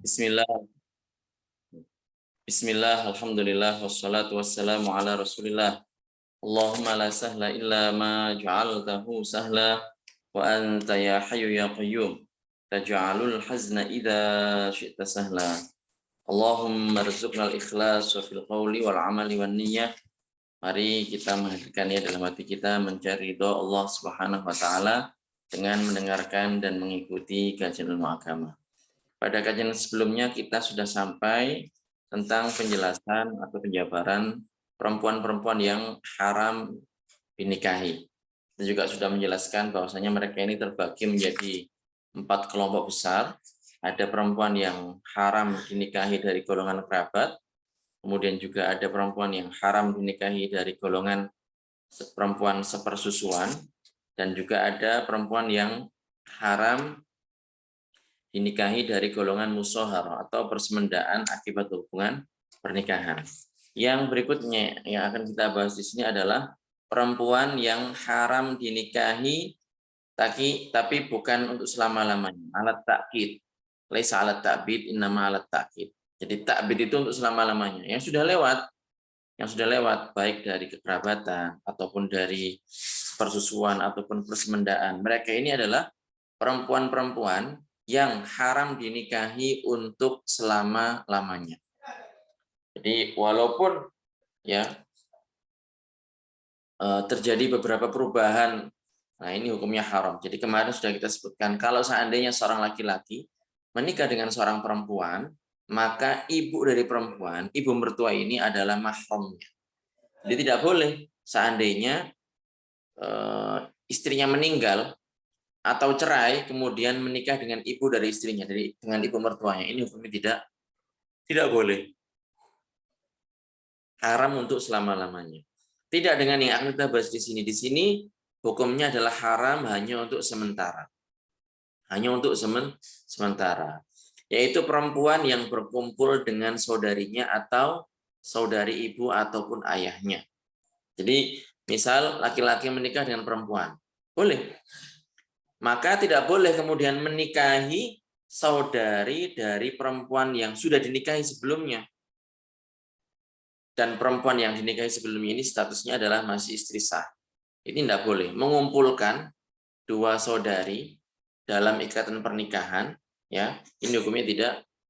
Bismillah, Bismillah, Alhamdulillah, wassalatu wassalamu ala Rasulillah. Allahumma la sahla illa ma ja'altahu sahla, wa anta ya hayyu ya qayyum, taj'alul hazna idza syi'ta sahla. Allahumma rzuqna al-ikhlas wa fil qawli wal amali wan niyyah. Mari kita menghadirkannya dalam hati kita mencari ridha Allah Subhanahu wa taala dengan mendengarkan dan mengikuti kajian ilmu agama. Pada kajian sebelumnya kita sudah sampai tentang penjelasan atau penjabaran perempuan-perempuan yang haram dinikahi. Kita juga sudah menjelaskan bahwasanya mereka ini terbagi menjadi 4 kelompok besar. Ada perempuan yang haram dinikahi dari golongan kerabat, kemudian juga ada perempuan yang haram dinikahi dari golongan perempuan sepersusuan, dan juga ada perempuan yang haram dinikahi dari golongan musohar atau persemendaan akibat hubungan pernikahan. Yang berikutnya yang akan kita bahas di sini adalah perempuan yang haram dinikahi tapi bukan untuk selama-lamanya. Alat takkid. Laisa alat ta'bid, innama alat takkid. Jadi ta'bid itu untuk selama-lamanya. Yang sudah lewat baik dari kekerabatan ataupun dari persusuan ataupun persemendaan. Mereka ini adalah perempuan-perempuan yang haram dinikahi untuk selama-lamanya. Jadi walaupun ya terjadi beberapa perubahan, nah ini hukumnya haram. Jadi kemarin sudah kita sebutkan kalau seandainya seorang laki-laki menikah dengan seorang perempuan, maka ibu dari perempuan, ibu mertua ini adalah mahramnya. Jadi tidak boleh seandainya istrinya meninggal atau cerai kemudian menikah dengan ibu dari istrinya, dari dengan ibu mertuanya, ini hukumnya tidak boleh, haram untuk selama-lamanya. Tidak dengan yang akan kita bahas di sini. Di sini hukumnya adalah haram hanya untuk sementara, hanya untuk sementara, yaitu perempuan yang berkumpul dengan saudarinya atau saudari ibu ataupun ayahnya. Jadi misal laki-laki menikah dengan perempuan, boleh. Maka tidak boleh kemudian menikahi saudari dari perempuan yang sudah dinikahi sebelumnya. Dan perempuan yang dinikahi sebelumnya ini statusnya adalah masih istri sah. Ini tidak boleh. Mengumpulkan dua saudari dalam ikatan pernikahan, ya, ini hukumnya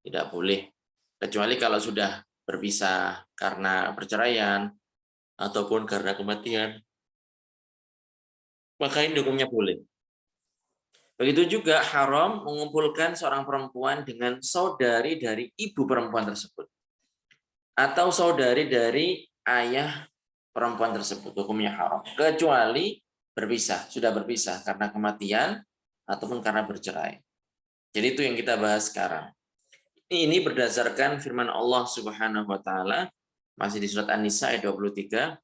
tidak boleh. Kecuali kalau sudah berpisah karena perceraian ataupun karena kematian, maka ini hukumnya boleh. Begitu juga haram mengumpulkan seorang perempuan dengan saudari dari ibu perempuan tersebut. Atau saudari dari ayah perempuan tersebut. Hukumnya haram. Kecuali berpisah. Sudah berpisah karena kematian ataupun karena bercerai. Jadi itu yang kita bahas sekarang. Ini berdasarkan firman Allah Subhanahu wa taala masih di surat An-Nisa ayat 23.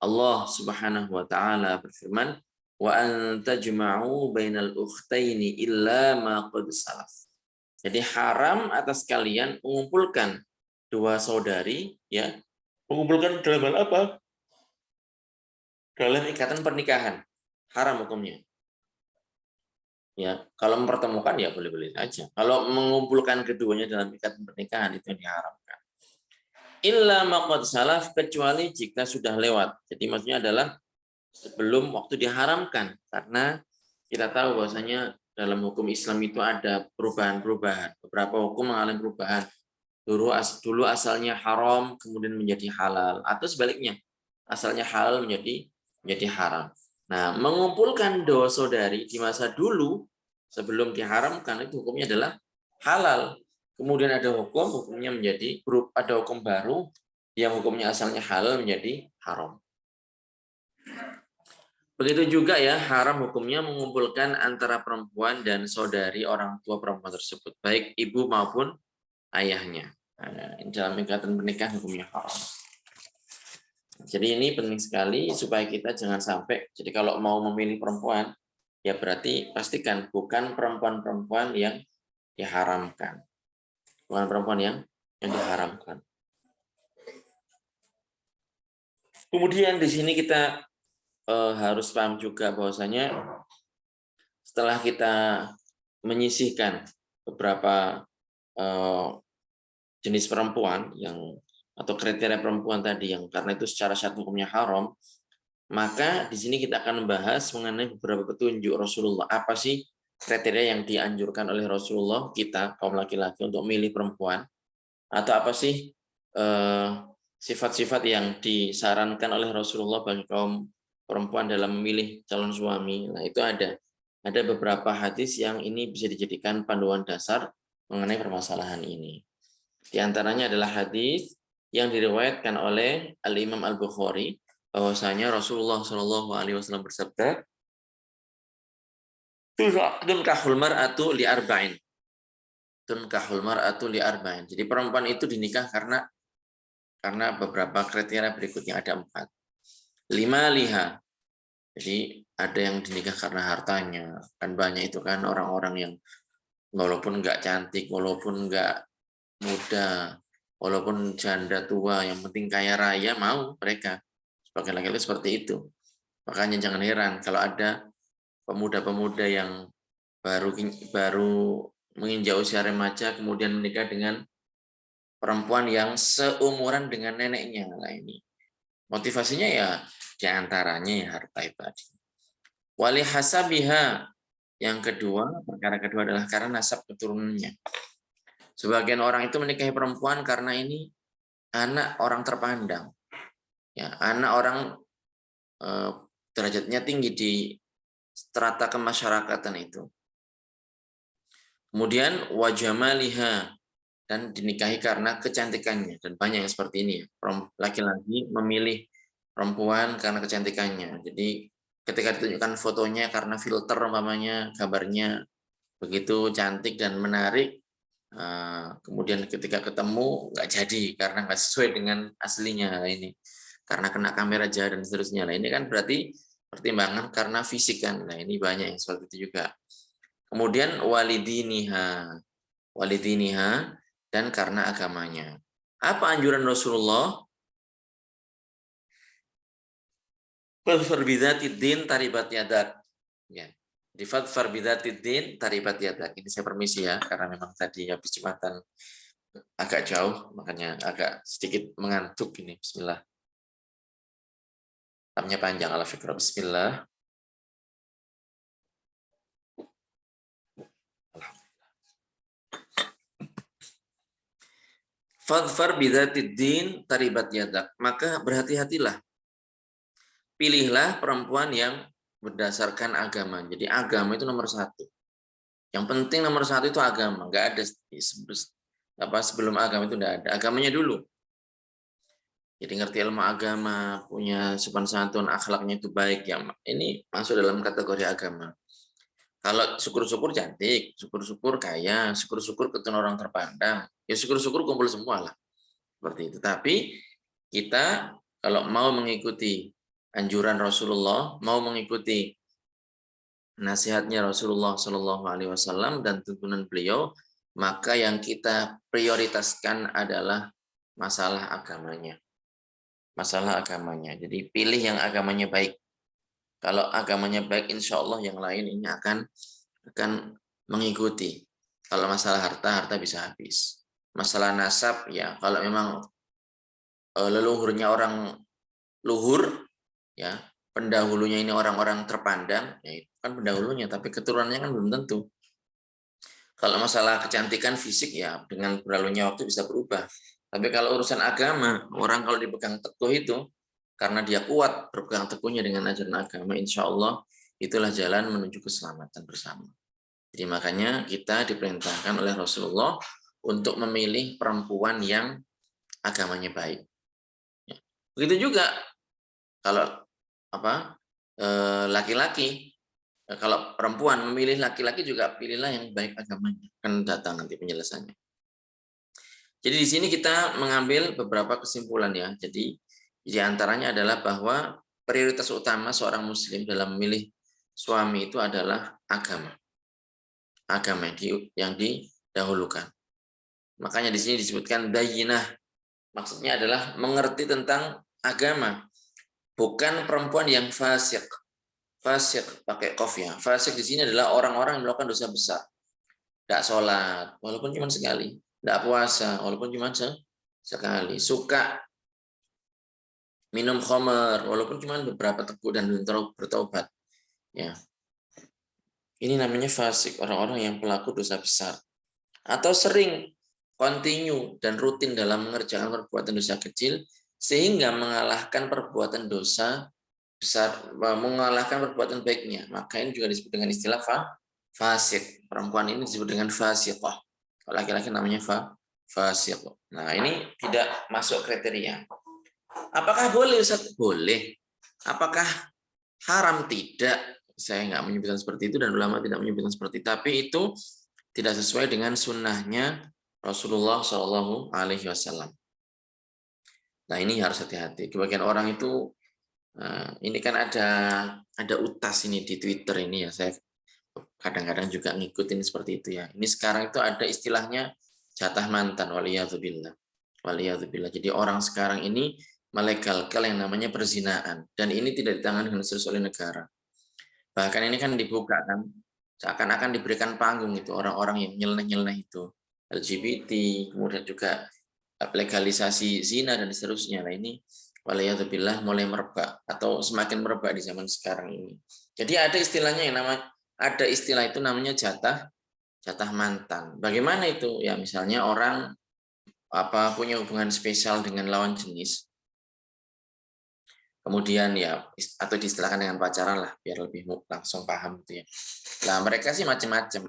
Allah Subhanahu wa taala berfirman, wa an tajma'u bainal ukhtaini illa ma qad salaf. Jadi haram atas kalian mengumpulkan dua saudari, ya. Mengumpulkan dalam hal apa? Dalam ikatan pernikahan. Haram hukumnya. Ya, kalau mempertemukan ya boleh-boleh saja. Kalau mengumpulkan keduanya dalam ikatan pernikahan itu yang diharamkan. Illa ma qad salaf, kecuali jika sudah lewat. Jadi maksudnya adalah sebelum waktu diharamkan, karena kita tahu bahwasanya dalam hukum Islam itu ada perubahan-perubahan. Beberapa hukum mengalami perubahan. Dulu asalnya haram kemudian menjadi halal, atau sebaliknya asalnya halal menjadi haram. Nah, mengumpulkan dua saudari di masa dulu sebelum diharamkan itu hukumnya adalah halal. Kemudian ada hukumnya menjadi ada hukum baru yang hukumnya asalnya halal menjadi haram. Begitu juga ya, haram hukumnya mengumpulkan antara perempuan dan saudari orang tua perempuan tersebut, baik ibu maupun ayahnya. Nah, dalam ikatan pernikahan hukumnya haram. Jadi ini penting sekali supaya kita jangan sampai, jadi kalau mau memilih perempuan, ya berarti pastikan bukan perempuan-perempuan yang diharamkan. Bukan perempuan yang diharamkan. Kemudian di sini kita harus paham juga bahwasanya setelah kita menyisihkan beberapa eh, jenis perempuan yang atau kriteria perempuan tadi yang karena itu secara syariat hukumnya haram, maka di sini kita akan membahas mengenai beberapa petunjuk Rasulullah. Apa sih kriteria yang dianjurkan oleh Rasulullah kita kaum laki-laki untuk milih perempuan, atau apa sih sifat-sifat yang disarankan oleh Rasulullah bagi kaum perempuan dalam memilih calon suami. Nah, itu ada beberapa hadis yang ini bisa dijadikan panduan dasar mengenai permasalahan ini. Di antaranya adalah hadis yang diriwayatkan oleh Al-Imam Al-Bukhari bahwasanya Rasulullah Shallallahu alaihi wasallam bersabda, "Tunkahul mar'atu li arba'in." Tunkahul mar'atu li arba'in. Jadi perempuan itu dinikah karena beberapa kriteria berikutnya ada 4. 5 liha. Jadi ada yang dinikah karena hartanya. Kan banyak itu kan orang-orang yang walaupun nggak cantik, walaupun nggak muda, walaupun janda tua, yang penting kaya raya mau mereka. Sebagai laki-laki seperti itu. Makanya jangan heran kalau ada pemuda-pemuda yang baru menginjak usia remaja kemudian menikah dengan perempuan yang seumuran dengan neneknya. Nah, ini motivasinya ya diantaranya ya harta itu tadi. Wali hasabiha, yang kedua, perkara kedua adalah karena nasab keturunannya. Sebagian orang itu menikahi perempuan karena ini anak orang terpandang, ya anak orang derajatnya tinggi di strata kemasyarakatan itu. Kemudian wajamaliha, dan dinikahi karena kecantikannya, dan banyak yang seperti ini ya. Laki-laki memilih perempuan karena kecantikannya. Jadi ketika ditunjukkan fotonya karena filter umpamanya gambarnya begitu cantik dan menarik, kemudian ketika ketemu nggak jadi karena nggak sesuai dengan aslinya ini, karena kena kamera jahat dan seterusnya. Nah, ini kan berarti pertimbangan karena fisik kan. Nah, ini banyak yang seperti itu juga. Kemudian walidiniha, dan karena agamanya. Apa anjuran Rasulullah? Fadfar bidzatid din taribat yadak. Ya. Di fadfar bidzatid din taribat yadak. Ini saya permisi ya, karena memang tadi habis Jumatan agak jauh, makanya agak sedikit mengantuk ini. Bismillah. Tamnya panjang, ala fikra. Bismillah. Fadfar bidzatid din taribat yadak. Maka berhati-hatilah. Pilihlah perempuan yang berdasarkan agama. Jadi agama itu nomor 1. Yang penting nomor 1 itu agama. Nggak ada sebelum agama itu nggak ada. Agamanya dulu. Jadi ngerti ilmu agama, punya sopan santun, akhlaknya itu baik. Ya, ini masuk dalam kategori agama. Kalau syukur-syukur cantik, syukur-syukur kaya, syukur-syukur ketemu orang terpandang, ya syukur-syukur kumpul semua lah. Seperti itu. Tapi kita kalau mau mengikuti anjuran Rasulullah, mau mengikuti nasihatnya Rasulullah Shallallahu Alaihi Wasallam dan tuntunan beliau, maka yang kita prioritaskan adalah masalah agamanya. Masalah agamanya. Jadi pilih yang agamanya baik. Kalau agamanya baik, insya Allah yang lain ini akan mengikuti. Kalau masalah harta bisa habis. Masalah nasab, ya kalau memang leluhurnya orang luhur, ya pendahulunya ini orang-orang terpandang, ya itu kan pendahulunya, tapi keturunannya kan belum tentu. Kalau masalah kecantikan fisik, ya dengan berlalunya waktu bisa berubah. Tapi kalau urusan agama, orang kalau dipegang teguh itu, karena dia kuat berpegang teguhnya dengan ajaran agama, insya Allah itulah jalan menuju keselamatan bersama. Jadi makanya kita diperintahkan oleh Rasulullah untuk memilih perempuan yang agamanya baik. Begitu juga kalau laki-laki, kalau perempuan memilih laki-laki juga pilihlah yang baik agamanya. Kan datang nanti penjelasannya. Jadi di sini kita mengambil beberapa kesimpulan ya. Jadi di antaranya adalah bahwa prioritas utama seorang muslim dalam memilih suami itu adalah agama. Agama yang didahulukan. Makanya di sini disebutkan bayyinah. Maksudnya adalah mengerti tentang agama. Bukan perempuan yang fasik. Fasik pakai qaf ya. Fasik di sini adalah orang-orang yang melakukan dosa besar. Tidak sholat, walaupun cuma sekali. Tidak puasa, walaupun cuma sekali. Suka minum khamar, walaupun cuma beberapa teguk dan belum bertobat. Ya, ini namanya fasik, orang-orang yang pelaku dosa besar. Atau sering continue dan rutin dalam mengerjakan perbuatan dosa kecil, sehingga mengalahkan perbuatan dosa besar, mengalahkan perbuatan baiknya. Maka ini juga disebut dengan istilah fasik. Perempuan ini disebut dengan fasiqah. Laki-laki namanya fasik. Nah, ini tidak masuk kriteria. Apakah boleh, Ustaz? Boleh. Apakah haram? Tidak. Saya nggak menyebutkan seperti itu dan ulama tidak menyebutkan seperti itu. Tapi itu tidak sesuai dengan sunnahnya Rasulullah Shallallahu Alaihi Wasallam. Nah, ini harus hati-hati. Kebagian orang itu ini kan ada utas ini di Twitter ini ya. Saya kadang-kadang juga ngikutin seperti itu ya. Ini sekarang itu ada istilahnya jatah mantan, waliyadzubillah. Waliyadzubillah. Jadi orang sekarang ini melegalkan yang namanya perzinaan, dan ini tidak ditangani dengan serius oleh negara. Bahkan ini kan dibuka kan, seakan-akan diberikan panggung itu orang-orang yang nyeleneh-nyeleneh itu, LGBT, kemudian juga legalisasi zina dan seterusnya. Nah, ini waliyadzubillah mulai merebak atau semakin merebak di zaman sekarang ini. Jadi ada istilahnya yang ada istilah itu namanya jatah mantan. Bagaimana itu? Ya misalnya orang punya hubungan spesial dengan lawan jenis, kemudian ya atau diistilahkan dengan pacaran lah biar lebih langsung paham gitu ya. Nah, mereka sih macam-macam.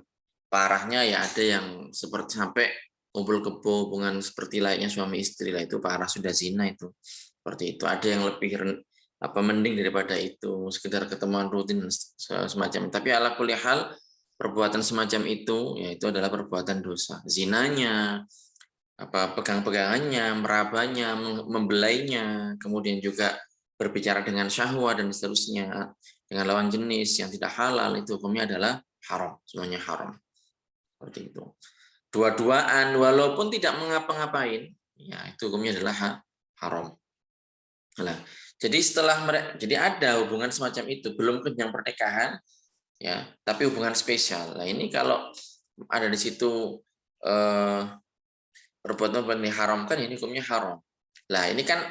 Parahnya ya ada yang seperti sampai kumpul kebo hubungan seperti layaknya suami istri lah, itu parah, sudah zina itu. Seperti itu. Ada yang lebih mending daripada itu, sekedar ketemuan rutin semacam. Tapi ala kulli hal perbuatan semacam itu yaitu adalah perbuatan dosa. Zinanya, pegang-pegangannya, merabanya, membelainya, kemudian juga berbicara dengan syahwat dan seterusnya dengan lawan jenis yang tidak halal, itu hukumnya adalah haram, semuanya haram. Seperti itu. Dua-duaan walaupun tidak mengapa-ngapain, ya itu hukumnya adalah haram. Nah, jadi jadi ada hubungan semacam itu, belum jenjang pernikahan, ya, tapi hubungan spesial. Nah, ini kalau ada di situ perbuatan yang diharamkan, ini hukumnya haram. Nah, ini kan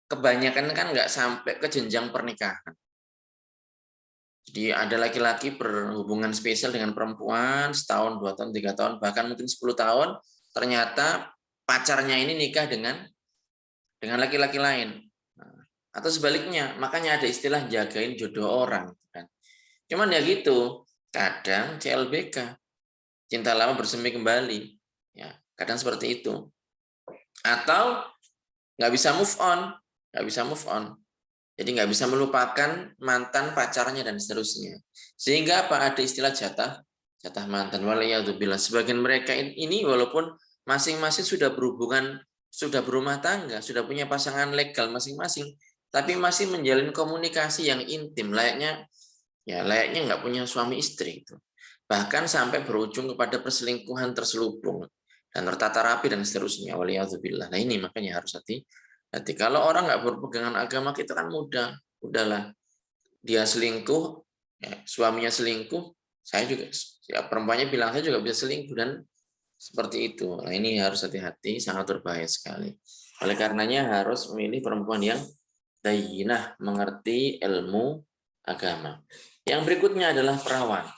kebanyakan kan nggak sampai ke jenjang pernikahan. Jadi ada laki-laki berhubungan spesial dengan perempuan setahun, 2 tahun, 3 tahun, bahkan mungkin 10 tahun, ternyata pacarnya ini nikah dengan laki-laki lain. Atau sebaliknya, makanya ada istilah jagain jodoh orang. Cuman ya gitu, kadang CLBK, cinta lama bersemi kembali. Ya, kadang seperti itu. Atau nggak bisa move on. Jadi nggak bisa melupakan mantan pacarnya dan seterusnya. Sehingga ada istilah jatah mantan. Waliyadzubillah. Sebagian mereka ini walaupun masing-masing sudah berhubungan, sudah berumah tangga, sudah punya pasangan legal masing-masing, tapi masih menjalin komunikasi yang intim, layaknya nggak punya suami istri itu. Bahkan sampai berujung kepada perselingkuhan terselubung dan tertata rapi dan seterusnya. Waliyadzubillah. Nah, ini makanya harus hati. Kalau orang nggak berpegangan agama, kita kan udahlah, dia selingkuh, ya, suaminya selingkuh, saya juga, ya, perempuannya bilang saya juga bisa selingkuh, dan seperti itu. Nah, ini harus hati-hati, sangat berbahaya sekali. Oleh karenanya harus memilih perempuan yang dayyinah, mengerti ilmu agama. Yang berikutnya adalah perawan.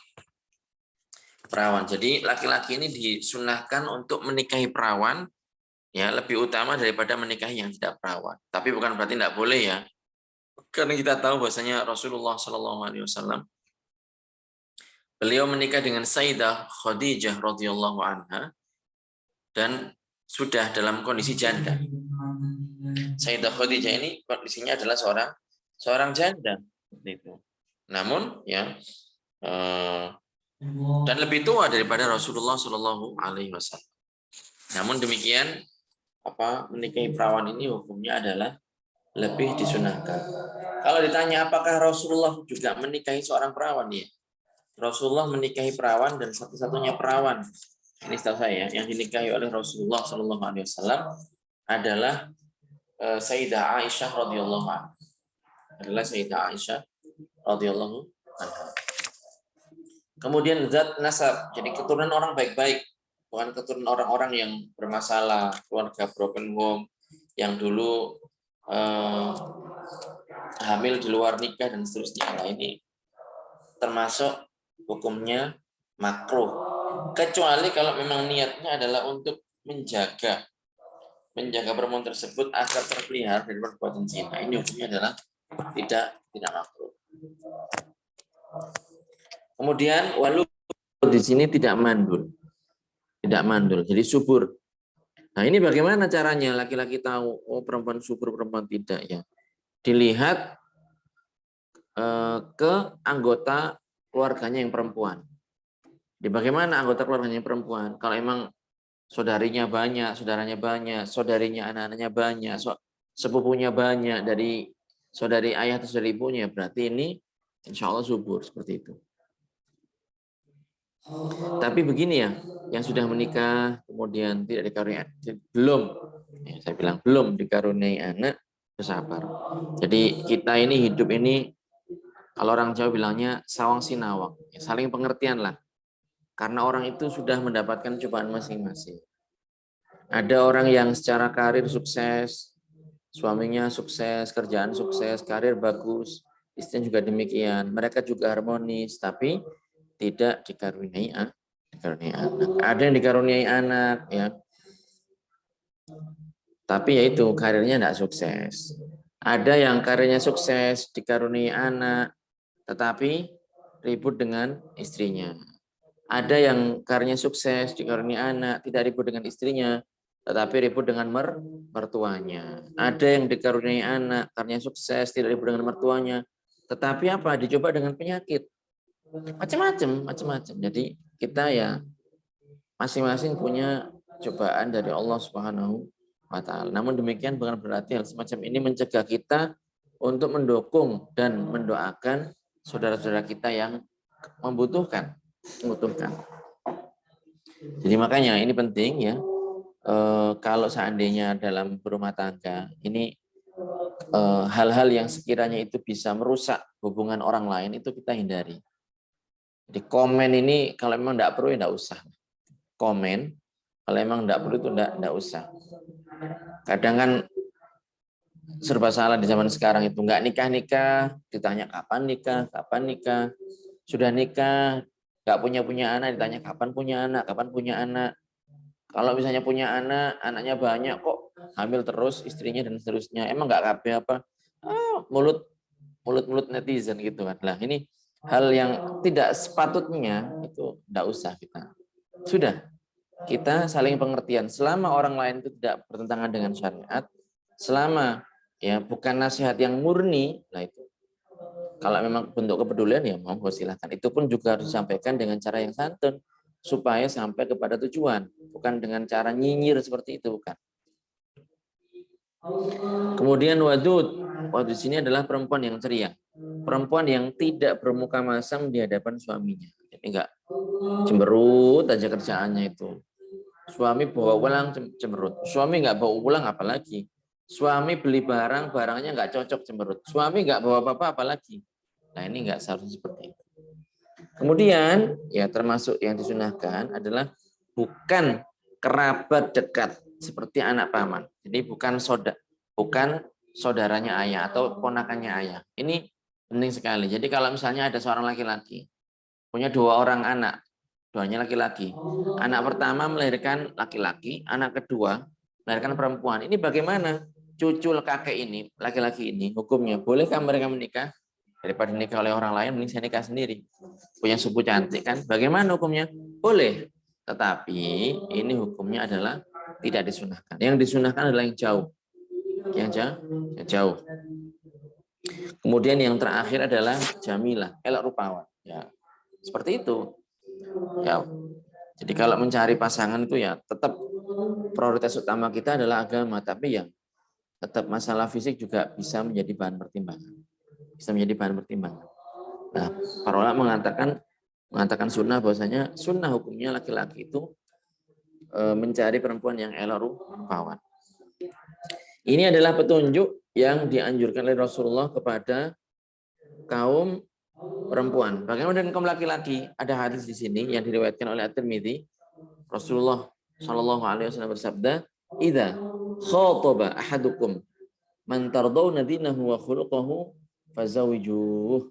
Jadi laki-laki ini disunahkan untuk menikahi perawan, ya, lebih utama daripada menikahi yang tidak perawan. Tapi bukan berarti tidak boleh ya. Karena kita tahu bahwasanya Rasulullah Shallallahu Alaihi Wasallam beliau menikah dengan Sayyidah Khadijah radhiyallahu anha dan sudah dalam kondisi janda. Sayyidah Khadijah ini kondisinya adalah seorang janda. Namun ya dan lebih tua daripada Rasulullah Shallallahu Alaihi Wasallam. Namun demikian, menikahi perawan ini hukumnya adalah lebih disunahkan. Kalau ditanya apakah Rasulullah juga menikahi seorang perawan, ya, Rasulullah menikahi perawan, dan satu-satunya perawan ini setahu saya yang dinikahi oleh Rasulullah Shallallahu Alaihi Wasallam adalah Sayyidah Aisyah radhiyallahu anha. Kemudian zat nasab, jadi keturunan orang baik-baik, bukan keturunan orang-orang yang bermasalah, keluarga broken home, yang dulu hamil di luar nikah dan seterusnya. Nah, ini termasuk hukumnya makruh. Kecuali kalau memang niatnya adalah untuk menjaga perempuan tersebut agar terpelihara dari perbuatan zina. Ini hukumnya adalah tidak makruh. Kemudian walu di sini tidak mandul, jadi subur. Nah, ini bagaimana caranya laki-laki tahu oh perempuan subur, perempuan tidak ya? Dilihat ke anggota keluarganya yang perempuan. Di bagaimana anggota keluarganya yang perempuan? Kalau emang saudarinya banyak, saudaranya banyak, saudarinya anak-anaknya banyak, sepupunya banyak dari saudari ayah atau saudari ibunya, berarti ini insya Allah subur seperti itu. Tapi begini ya, yang sudah menikah kemudian tidak dikaruniai, saya bilang belum dikaruniai anak, bersabar. Jadi kita ini hidup ini, kalau orang Jawa bilangnya sawang sinawang, saling pengertian lah. Karena orang itu sudah mendapatkan cobaan masing-masing. Ada orang yang secara karir sukses, suaminya sukses, kerjaan sukses, karir bagus, istrinya juga demikian. Mereka juga harmonis, tapi tidak dikaruniai anak. Ada yang dikaruniai anak, ya, tapi yaitu karirnya tidak sukses. Ada yang karirnya sukses, dikaruniai anak, tetapi ribut dengan istrinya. Ada yang karirnya sukses, dikaruniai anak, tidak ribut dengan istrinya, tetapi ribut dengan mertuanya. Ada yang dikaruniai anak, karirnya sukses, tidak ribut dengan mertuanya, tetapi apa? Dicoba dengan penyakit. Macam-macam. Jadi kita ya masing-masing punya cobaan dari Allah Subhanahu wa taala. Namun demikian bukan berarti hal semacam ini mencegah kita untuk mendukung dan mendoakan saudara-saudara kita yang membutuhkan. Jadi makanya ini penting ya. Kalau seandainya dalam berumah tangga ini hal-hal yang sekiranya itu bisa merusak hubungan orang lain itu kita hindari. Jadi komen ini kalau memang tidak perlu ya tidak usah. Komen kalau memang tidak perlu itu tidak usah. Kadang kan serba salah di zaman sekarang itu, nggak nikah ditanya kapan nikah, sudah nikah nggak punya anak ditanya kapan punya anak. Kalau misalnya punya anak, anaknya banyak kok hamil terus istrinya dan seterusnya. Emang nggak kabeh apa? Mulut netizen gitu kan. Lah ini hal yang tidak sepatutnya itu tidak usah kita. Sudah, kita saling pengertian. Selama orang lain itu tidak bertentangan dengan syariat, selama ya bukan nasihat yang murni, nah itu. Kalau memang bentuk kepedulian ya monggo silahkan. Itu pun juga harus disampaikan dengan cara yang santun supaya sampai kepada tujuan, bukan dengan cara nyinyir seperti itu, bukan. Kemudian wadud di sini adalah perempuan yang ceria, perempuan yang tidak bermuka masam di hadapan suaminya. Jadi enggak cemberut aja kerjaannya itu. Suami bawa pulang cemberut, suami enggak bawa pulang apalagi. Suami beli barangnya enggak cocok cemberut. Suami enggak bawa apa-apa apalagi. Nah, ini enggak seharusnya seperti itu. Kemudian ya termasuk yang disunahkan adalah bukan kerabat dekat seperti anak paman. Jadi bukan saudaranya ayah atau ponakannya ayah. Ini penting sekali. Jadi kalau misalnya ada seorang laki-laki punya 2 orang anak, duanya laki-laki. Anak pertama melahirkan laki-laki, anak kedua melahirkan perempuan. Ini bagaimana? Cucu kakek ini, laki-laki ini, hukumnya bolehkah mereka menikah? Daripada nikah oleh orang lain, mending saya nikah sendiri. Punya suku cantik kan? Bagaimana hukumnya? Boleh. Tetapi ini hukumnya adalah tidak disunahkan. Yang disunahkan adalah yang jauh. Yang jauh. Kemudian yang terakhir adalah jamilah, elok rupawan. Ya, seperti itu. Ya. Jadi kalau mencari pasangan itu ya tetap prioritas utama kita adalah agama, tapi yang tetap masalah fisik juga bisa menjadi bahan pertimbangan. Nah, para ulama mengatakan sunnah bahwasanya sunnah hukumnya laki-laki itu mencari perempuan yang elok rupawan. Ini adalah petunjuk yang dianjurkan oleh Rasulullah kepada kaum perempuan. Bagaimana dengan kaum laki-laki? Ada hadis di sini yang diriwayatkan oleh At-Tirmidzi. Rasulullah Shallallahu Alaihi Wasallam bersabda, "Idza khataba ahadukum man tardawna dinahu wa khuluquhu fazawijuh."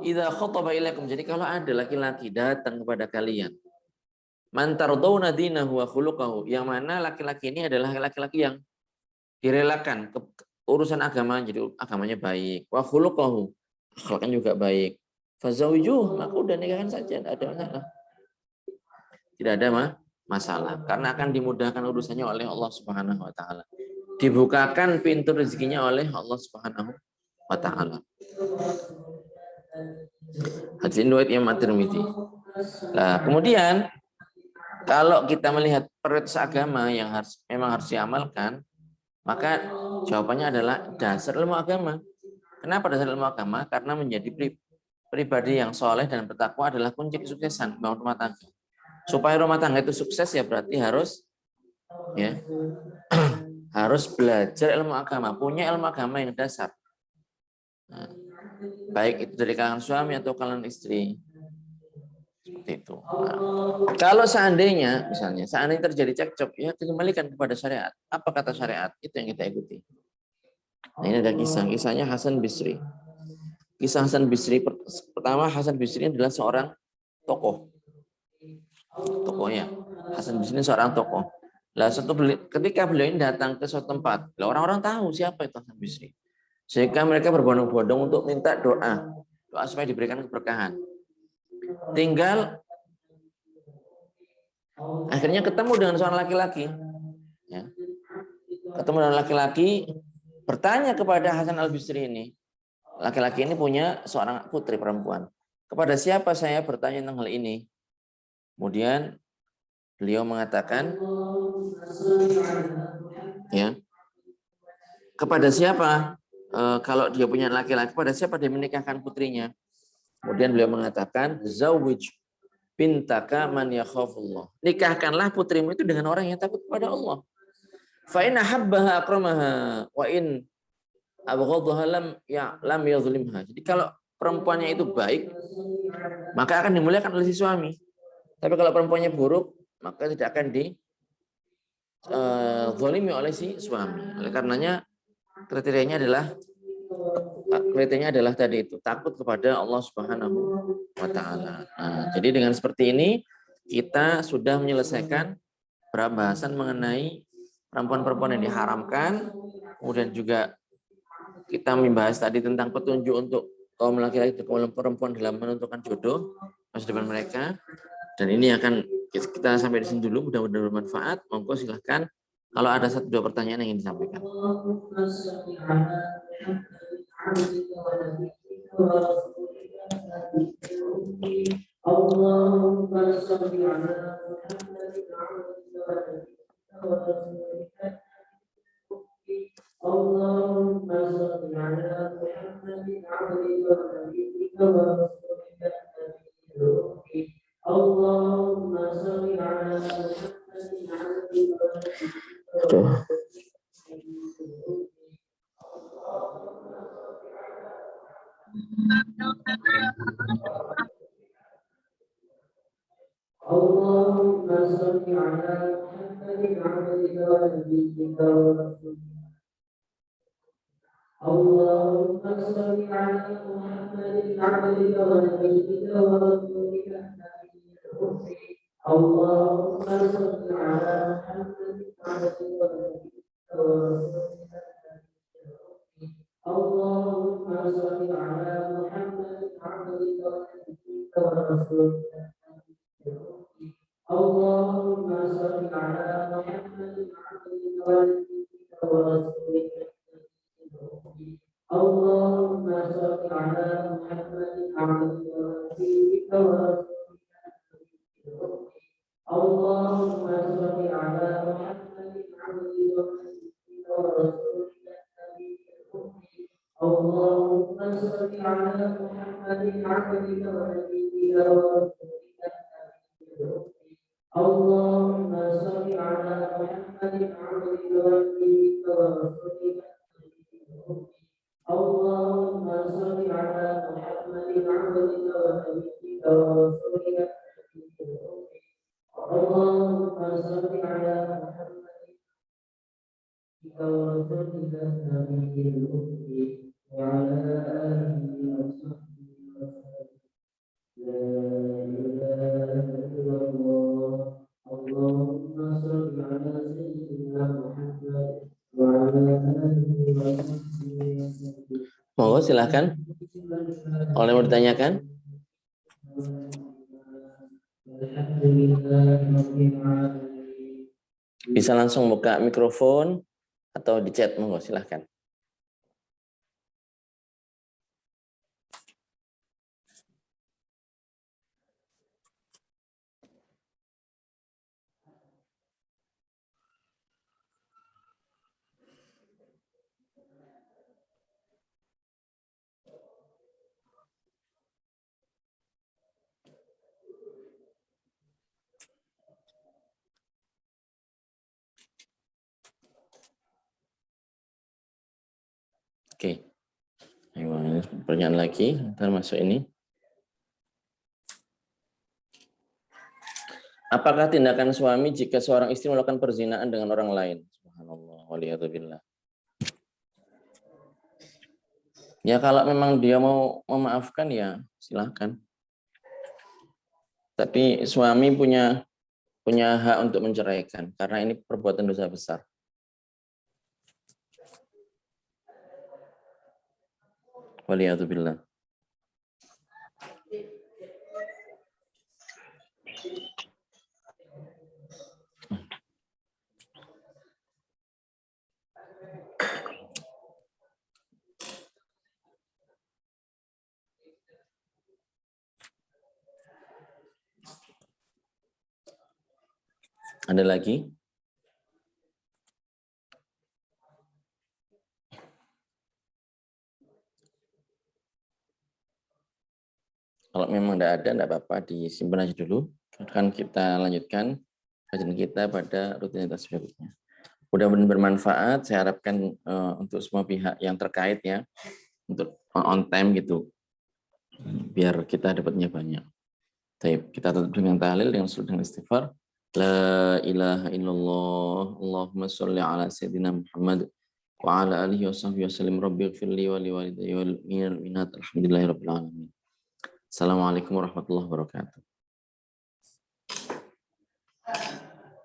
Idza khataba ilaikum. Jadi kalau ada laki-laki datang kepada kalian, man tardawna dinahu wa khuluquhu, yang mana laki-laki ini adalah laki-laki yang direlakan urusan agama, jadi agamanya baik, wa khuluquhu, akhlaknya juga baik. Fazawijuh, maka udah nikahkan saja, tidak ada masalah. Tidak ada masalah karena akan dimudahkan urusannya oleh Allah Subhanahu wa taala. Dibukakan pintu rezekinya oleh Allah Subhanahu wa taala. Hadis riwayat Imam At-Tirmidzi. Nah, kemudian kalau kita melihat prioritas agama yang memang harus diamalkan, maka jawabannya adalah dasar ilmu agama. Kenapa dasar ilmu agama? Karena menjadi pribadi yang soleh dan bertakwa adalah kunci kesuksesan membangun rumah tangga. Supaya rumah tangga itu sukses ya berarti harus harus belajar ilmu agama, punya ilmu agama yang dasar. Nah, baik itu dari kalangan suami atau kalangan istri. Seperti itu. Nah, kalau seandainya terjadi cekcok, ya dikembalikan kepada syariat. Apa kata syariat? Itu yang kita ikuti. Nah, ini ada kisahnya Hasan Bisri. Kisah Hasan Bisri pertama, Hasan Bisri adalah seorang tokoh. Tokohnya Hasan Bisri ini seorang tokoh. Lah ketika beliau ini datang ke suatu tempat, orang-orang tahu siapa itu Hasan Bisri. Sehingga mereka berbondong-bondong untuk minta doa supaya diberikan keberkahan. Tinggal akhirnya ketemu dengan seorang laki-laki. Ya. Ketemu dengan laki-laki, bertanya kepada Hasan Al-Bisri ini. Laki-laki ini punya seorang putri perempuan. Kepada siapa saya bertanya tentang hal ini? Kemudian beliau mengatakan, ya, kepada siapa kalau dia punya laki-laki, pada siapa dia menikahkan putrinya? Kemudian beliau mengatakan, zawwij bintaka man yakhafullah. Nikahkanlah putrimu itu dengan orang yang takut kepada Allah. Fa in habbaha akramaha wa in abghadaha lam yadhlimha. Jadi kalau perempuannya itu baik, maka akan dimuliakan oleh si suami. Tapi kalau perempuannya buruk, maka tidak akan zalimi oleh si suami. Oleh karenanya kriterianya adalah tadi itu, takut kepada Allah Subhanahu wa taala. Nah, jadi dengan seperti ini kita sudah menyelesaikan bahasan mengenai perempuan-perempuan yang diharamkan, kemudian juga kita membahas tadi tentang petunjuk untuk kaum laki-laki dan kaum perempuan dalam menentukan jodoh masa depan mereka. Dan ini akan kita sampai di sini dulu, mudah-mudahan bermanfaat. Monggo silahkan kalau ada 1-2 pertanyaan yang ingin disampaikan. Allahumma shalli ala Muhammadin abdika wa nabiyyika wa rasulika Allahumma shalli ala Muhammadin abdika wa nabiyyika wa Allahumma shalli ala Muhammadin abdika wa nabiyyika wa rasulika Allahumma shalli ala Muhammadin abdika wa nabiyyika wa rasulika Allahumma shalli ala Muhammadin abdika wa nabiyyika wa rasulika Allahumma shalli ala Muhammadin abdika wa nabiyyika wa rasulika Allahumma shalli ala Muhammadin abdika wa nabiyyika wa rasulika Allahumma shalli ala Muhammadin abdika wa nabiyyika wa rasulika Allahumma shalli ala Muhammadin abdika wa nabiyyika wa rasulika Allahumma shalli ala Muhammadin abdika wa nabiyyika wa rasulika Allahumma shalli ala Muhammadin abdika wa nabiyyika wa rasulika Allahumma shalli ala Muhammad Monggo silahkan. Kalau mau ditanyakan. Bisa langsung buka mikrofon atau di chat, monggo silahkan. Oke. Ayo, pertanyaan lagi, ntar masuk ini. Apakah tindakan suami jika seorang istri melakukan perzinaan dengan orang lain? Subhanallah, waliyadzubillah. Ya kalau memang dia mau memaafkan ya silahkan. Tapi suami punya hak untuk menceraikan karena ini perbuatan dosa besar. Waliyadzubillah. Ada lagi? Kalau memang tidak ada, tidak apa-apa, disimpan aja dulu. Akan kita lanjutkan kajian kita pada rutinitas berikutnya. Mudah-mudahan bermanfaat. Saya harapkan untuk semua pihak yang terkait ya, untuk on time gitu, biar kita dapatnya banyak. Baik, kita tutup dengan tahlil dengan dengan istighfar. La ilaha illallah, Allahumma sholli ala sayyidina Muhammad wa ala alihi wa sahbihi wasallim. Rabbi ighfirli wa liwalidayya wal mu'minat. Alhamdulillahirabbil alamin. Assalamualaikum warahmatullahi wabarakatuh.